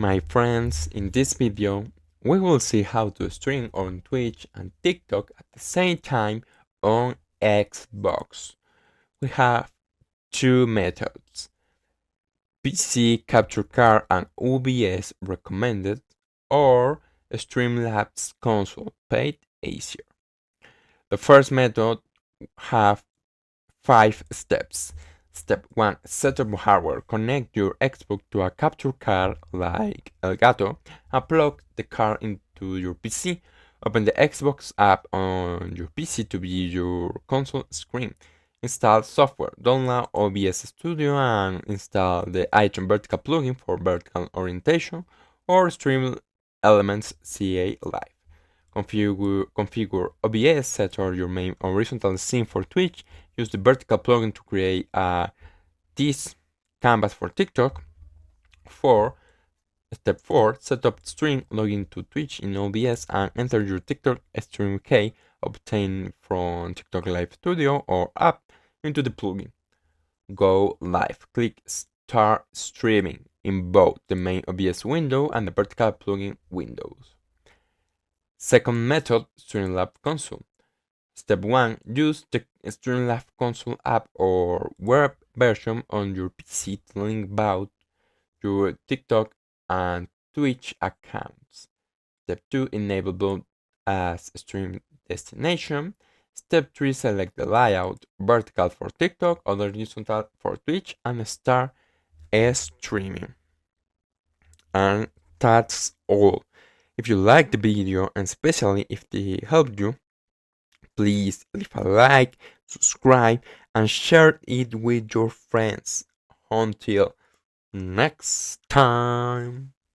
My friends, in this video, we will see how to stream on Twitch and TikTok at the same time on Xbox. We have two methods, PC capture card and OBS recommended, or Streamlabs console paid easier. The first method have 5 steps. Step 1. Set up hardware. Connect your Xbox to a capture card like Elgato and plug the card into your PC. Open the Xbox app on your PC to view your console screen. Install software. Download OBS Studio and install the iTunes Vertical plugin for vertical orientation or Stream Elements CA Live. Configure OBS, set or your main horizontal scene for Twitch. Use the vertical plugin to create this canvas for TikTok. Step 4, set up stream, log into Twitch in OBS and enter your TikTok stream key obtained from TikTok Live Studio or app into the plugin. Go live. Click start streaming in both the main OBS window and the vertical plugin windows. Second method, Streamlabs console. Step 1. Use the Streamlabs console app or web version on your PC to link both your TikTok and Twitch accounts. Step 2. Enable both as stream destination. Step 3. Select the layout, vertical for TikTok, horizontal for Twitch, and start streaming. And that's all. If you liked the video and especially if they helped you, please leave a like, subscribe, and share it with your friends. Until next time.